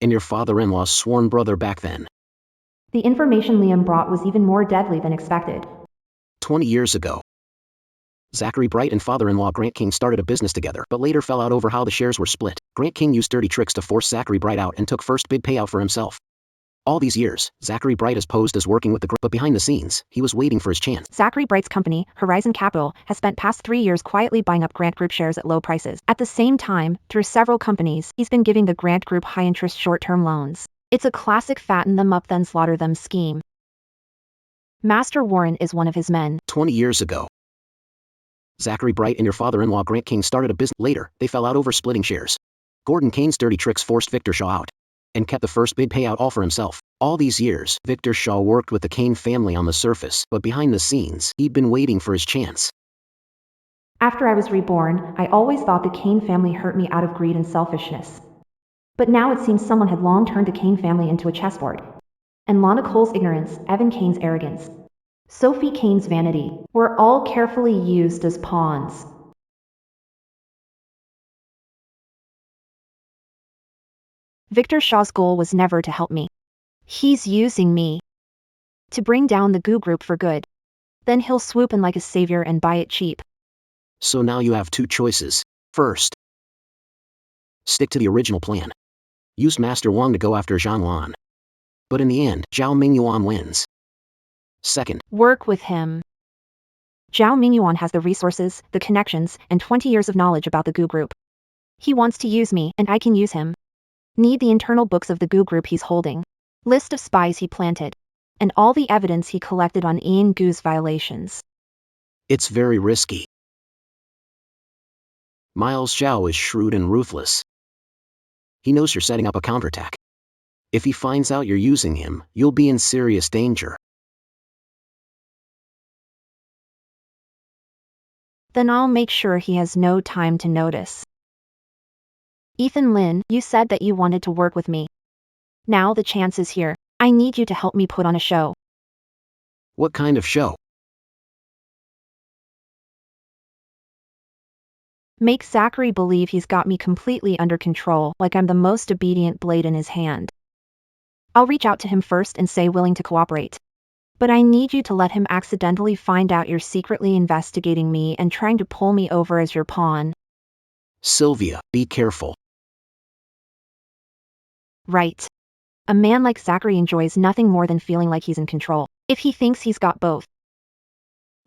And your father-in-law's sworn brother back then. The information Liam brought was even more deadly than expected. 20 years ago. Zachary Bright and father-in-law Grant King started a business together, but later fell out over how the shares were split. Grant King used dirty tricks to force Zachary Bright out and took first big payout for himself. All these years, Zachary Bright has posed as working with the group, but behind the scenes, he was waiting for his chance. Zachary Bright's company, Horizon Capital, has spent past 3 years quietly buying up Grant Group shares at low prices. At the same time, through several companies, he's been giving the Grant Group high-interest short-term loans. It's a classic fatten them up then slaughter them scheme. Master Warren is one of his men. 20 years ago. Zachary Bright and your father-in-law Grant King started a business. Later, they fell out over splitting shares. Gordon Kane's dirty tricks forced Victor Shaw out. And kept the first big payout all for himself. All these years, Victor Shaw worked with the Kane family on the surface, but behind the scenes, he'd been waiting for his chance. After I was reborn, I always thought the Kane family hurt me out of greed and selfishness. But now it seems someone had long turned the Kane family into a chessboard. And Lana Cole's ignorance, Evan Kane's arrogance, Sophie Kane's vanity, were all carefully used as pawns. Victor Shaw's goal was never to help me. He's using me to bring down the Goo Group for good. Then he'll swoop in like a savior and buy it cheap. So now you have two choices. First, stick to the original plan. Use Master Wang to go after Zhang Lan. But in the end, Zhao Mingyuan wins. Second, Work with him. Zhao Mingyuan has the resources, the connections, and 20 years of knowledge about the Goo Group. He wants to use me, and I can use him. Need the internal books of the Goo Group he's holding. List of spies he planted. And all the evidence he collected on Ian Goo's violations. it's very risky. Miles Zhao is shrewd and ruthless. He knows you're setting up a counterattack. If he finds out you're using him, you'll be in serious danger. Then I'll make sure he has no time to notice. Ethan Lin, you said that you wanted to work with me. Now the chance is here. I need you to help me put on a show. What kind of show? Make Zachary believe he's got me completely under control, like I'm the most obedient blade in his hand. I'll reach out to him first and say willing to cooperate. But I need you to let him accidentally find out you're secretly investigating me and trying to pull me over as your pawn. Sylvia, be careful. Right. A man like Zachary enjoys nothing more than feeling like he's in control, if he thinks he's got both.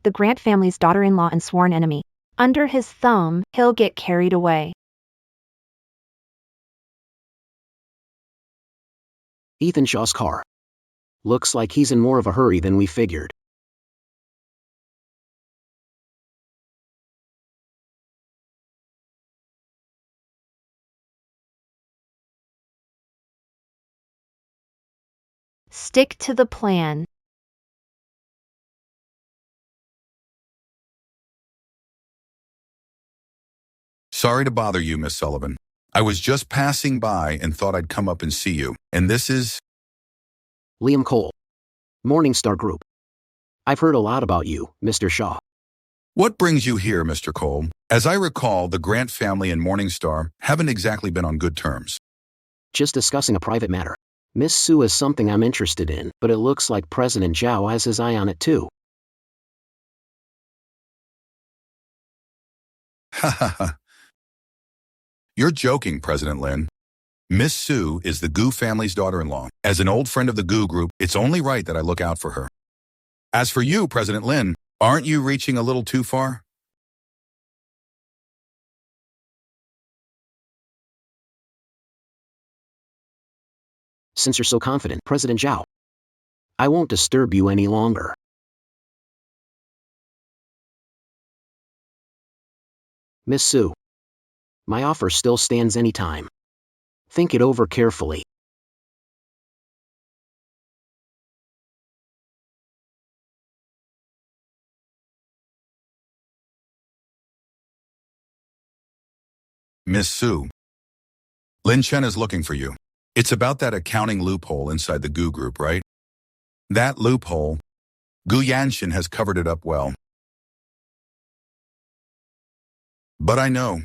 The Grant family's daughter-in-law and sworn enemy. Under his thumb, he'll get carried away. Ethan Shaw's car. Looks like he's in more of a hurry than we figured. Stick to the plan. Sorry to bother you, Miss Sullivan. I was just passing by and thought I'd come up and see you. And this is... Liam Cole. Morningstar Group. I've heard a lot about you, Mr. Shaw. What brings you here, Mr. Cole? As I recall, the Grant family and Morningstar haven't exactly been on good terms. Just discussing a private matter. Miss Sue is something I'm interested in, but it looks like President Zhao has his eye on it too. Ha ha ha. You're joking, President Lin. Miss Sue is the Gu family's daughter-in-law. As an old friend of the Gu group, it's only right that I look out for her. As for you, President Lin, aren't you reaching a little too far? Since you're so confident, President Zhao, I won't disturb you any longer. Miss Sue, my offer still stands anytime. Think it over carefully. Miss Sue, Lin Chen is looking for you. It's about that accounting loophole inside the Gu group, right? That loophole, Gu Yanshin has covered it up well. But I know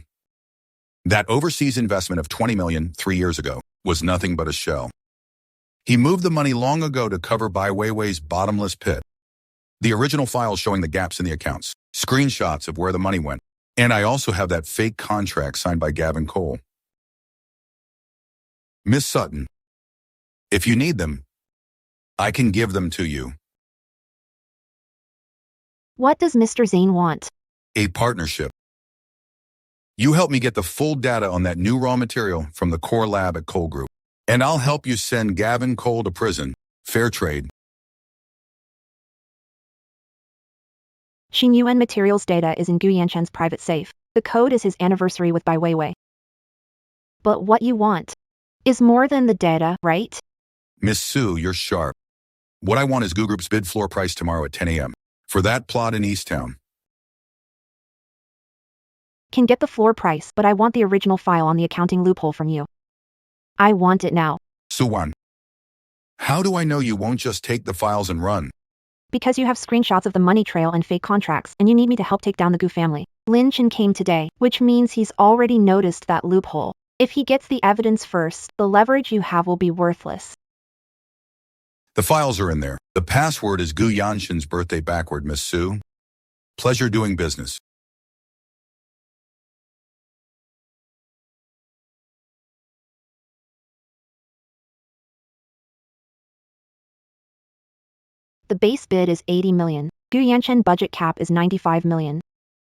that overseas investment of $20 million 3 years ago was nothing but a shell. He moved the money long ago to cover Bai Weiwei's bottomless pit. The original files showing the gaps in the accounts, screenshots of where the money went, and I also have that fake contract signed by Gavin Cole. Miss Sutton, if you need them, I can give them to you. What does Mr. Zane want? A partnership. You help me get the full data on that new raw material from the core lab at Cole Group, and I'll help you send Gavin Cole to prison. Fair trade. Xing Yuan Materials data is in Gu Yanshen's private safe. The code is his anniversary with Bai Weiwei. But what you want is more than the data, right? Miss Sue, you're sharp. What I want is Gu Group's bid floor price tomorrow at 10 a.m. for that plot in Easttown. Can get the floor price, but I want the original file on the accounting loophole from you. I want it now. Suwan, how do I know you won't just take the files and run? Because you have screenshots of the money trail and fake contracts, and you need me to help take down the Gu family. Lin Chen came today, which means he's already noticed that loophole. If he gets the evidence first, the leverage you have will be worthless. The files are in there. The password is Gu Yanshin's birthday backward, Miss Su. Pleasure doing business. The base bid is 80 million. Gu Yanchen budget cap is 95 million.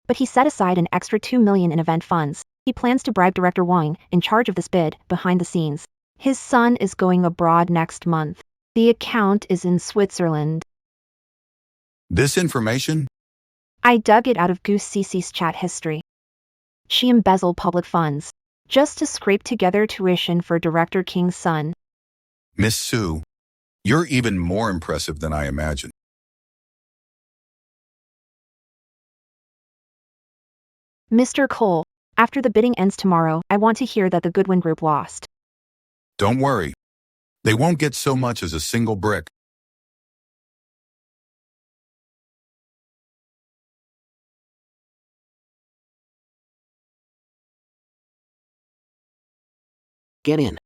But he set aside an extra 2 million in event funds. He plans to bribe Director Wang, in charge of this bid, behind the scenes. His son is going abroad next month. The account is in Switzerland. This information? I dug it out of Gu Cici's chat history. She embezzled public funds, just to scrape together tuition for Director King's son. Miss Su, you're even more impressive than I imagined. Mr. Cole, after the bidding ends tomorrow, I want to hear that the Goodwin Group lost. Don't worry. They won't get so much as a single brick. Get in.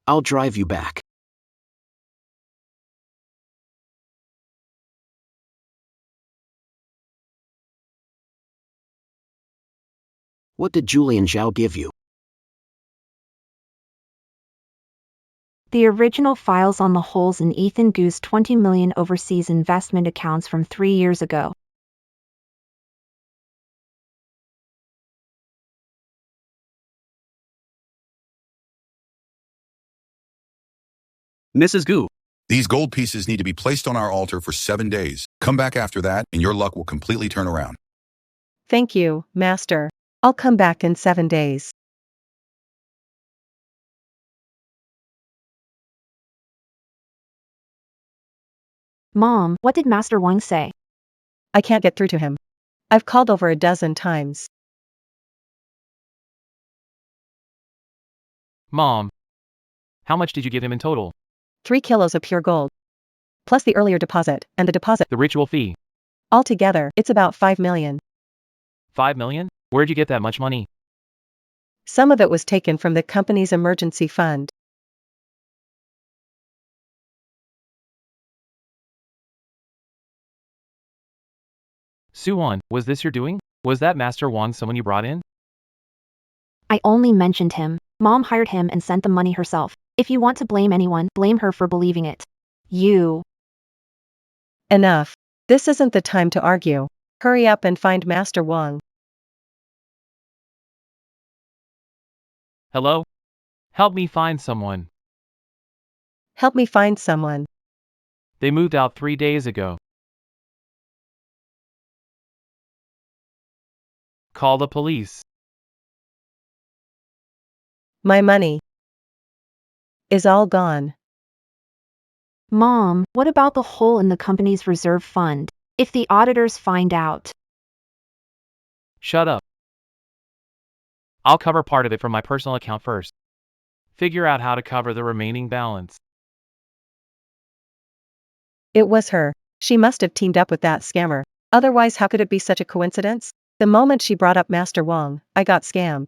I'll drive you back. What did Julian Zhao give you? The original files on the holes in Ethan Gu's 20 million overseas investment accounts from 3 years ago. Mrs. Gu. These gold pieces need to be placed on our altar for 7 days. Come back after that, and your luck will completely turn around. Thank you, Master. I'll come back in 7 days. Mom, what did Master Wang say? I can't get through to him. I've called over a dozen times. Mom, how much did you give him in total? 3 kilos of pure gold. Plus the earlier deposit, and the deposit. The ritual fee. Altogether, it's about 5 million. 5 million? Where'd you get that much money? Some of it was taken from the company's emergency fund. Suwan, was this your doing? Was that Master Wang someone you brought in? I only mentioned him. Mom hired him and sent the money herself. If you want to blame anyone, blame her for believing it. You. Enough. This isn't the time to argue. Hurry up and find Master Wang. Hello? Help me find someone. Help me find someone. They moved out 3 days ago. Call the police. My money is all gone. Mom, what about the hole in the company's reserve fund? If the auditors find out. Shut up. I'll cover part of it from my personal account first. Figure out how to cover the remaining balance. It was her. She must have teamed up with that scammer. Otherwise, how could it be such a coincidence? The moment she brought up Master Wang, I got scammed.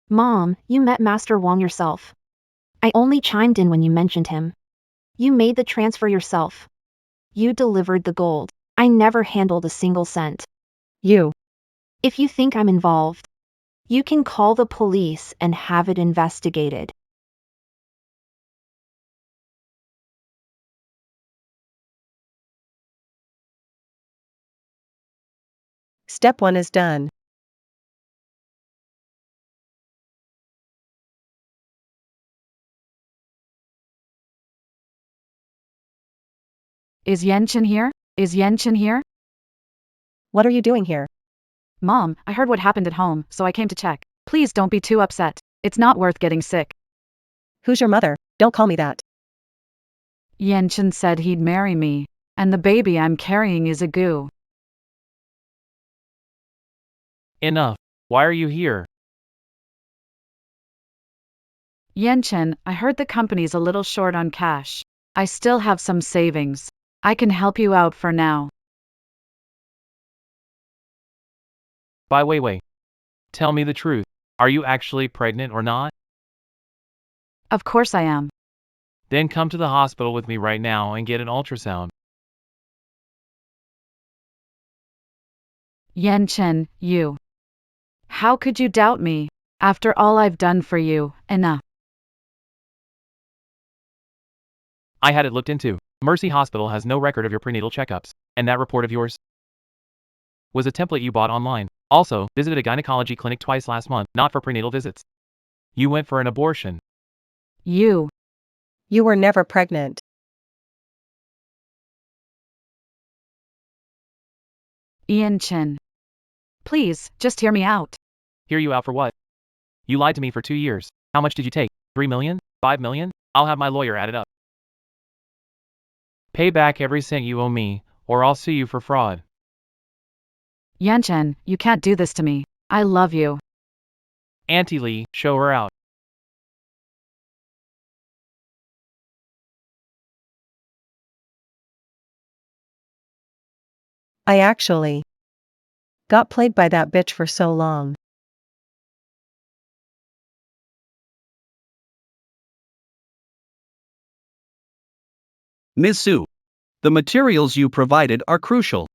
Mom, you met Master Wang yourself. I only chimed in when you mentioned him. You made the transfer yourself. You delivered the gold. I never handled a single cent. You. If you think I'm involved, you can call the police and have it investigated. Step 1 is done. Is Yenchen here? Is Yenchen here? What are you doing here? Mom, I heard what happened at home, so I came to check. Please don't be too upset. It's not worth getting sick. Who's your mother? Don't call me that. Yenchen said he'd marry me. And the baby I'm carrying is a Gu. Enough. Why are you here? Yen-chen, I heard the company's a little short on cash. I still have some savings. I can help you out for now. By Wei. Tell me the truth. Are you actually pregnant or not? Of course I am. Then come to the hospital with me right now and get an ultrasound. Yen-chen, you. How could you doubt me? After all I've done for you, enough. I had it looked into. Mercy Hospital has no record of your prenatal checkups. And that report of yours was a template you bought online. Also, visited a gynecology clinic twice last month, not for prenatal visits. You went for an abortion. You. You were never pregnant. Yen-chen. Please, just hear me out. Hear you out for what? You lied to me for 2 years. How much did you take? 3 million? 5 million? I'll have my lawyer add it up. Pay back every cent you owe me, or I'll sue you for fraud. Yen-chen, you can't do this to me. I love you. Auntie Lee, show her out. I actually got played by that bitch for so long. Ms. Su, the materials you provided are crucial.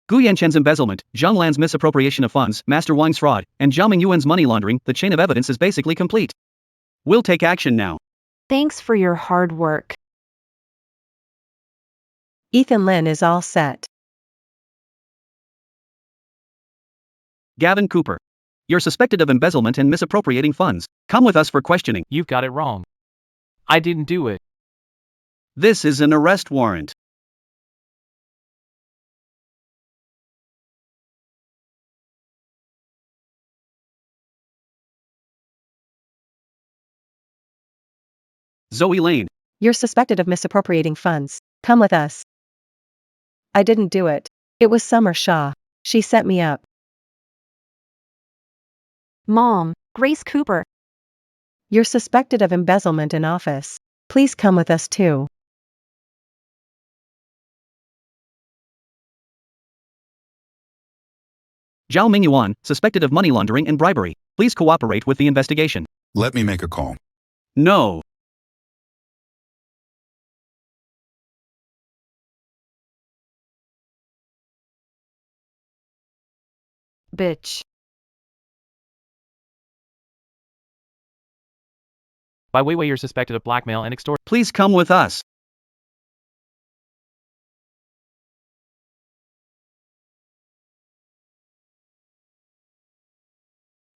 Gu Yanchen's embezzlement, Zhang Lan's misappropriation of funds, Master Wang's fraud, and Zhao Mingyuan's money laundering, the chain of evidence is basically complete. We'll take action now. Thanks for your hard work. Ethan Lin is all set. Gavin Cooper. You're suspected of embezzlement and misappropriating funds. Come with us for questioning. You've got it wrong. I didn't do it. This is an arrest warrant. Zoe Lane. You're suspected of misappropriating funds. Come with us. I didn't do it. It was Summer Shaw. She set me up. Mom, Grace Cooper. You're suspected of embezzlement in office. Please come with us too. Zhao Mingyuan, suspected of money laundering and bribery. Please cooperate with the investigation. Let me make a call. No. Bitch. By Wei, you're suspected of blackmail and extortion. Please come with us.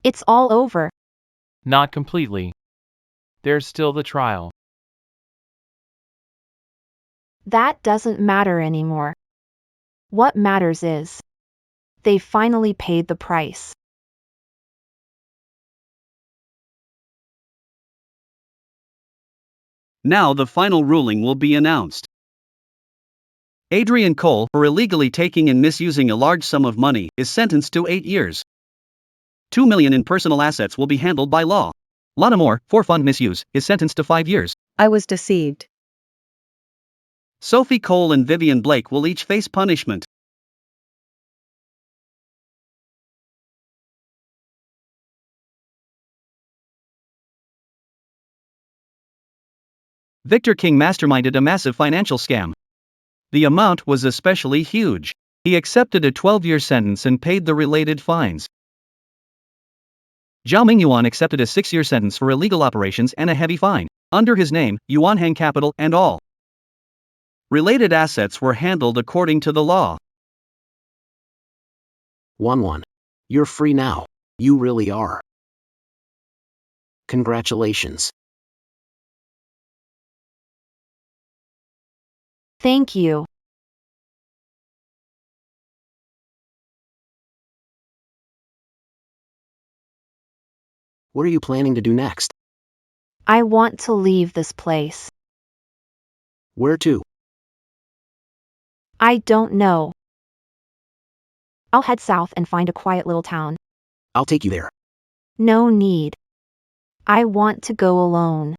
It's all over. Not completely. There's still the trial. That doesn't matter anymore. What matters is they finally paid the price. Now the final ruling will be announced. Adrian Cole, for illegally taking and misusing a large sum of money, is sentenced to 8 years. 2 million in personal assets will be handled by law. Lana Moore, for fund misuse, is sentenced to 5 years. I was deceived. Sophie Cole and Vivian Blake will each face punishment. Victor King masterminded a massive financial scam. The amount was especially huge. He accepted a 12-year sentence and paid the related fines. Zhao Mingyuan accepted a 6-year sentence for illegal operations and a heavy fine. Under his name, Yuanhang Capital and all related assets were handled according to the law. 1-1. You're free now. You really are. Congratulations. Thank you. What are you planning to do next? I want to leave this place. Where to? I don't know. I'll head south and find a quiet little town. I'll take you there. No need. I want to go alone.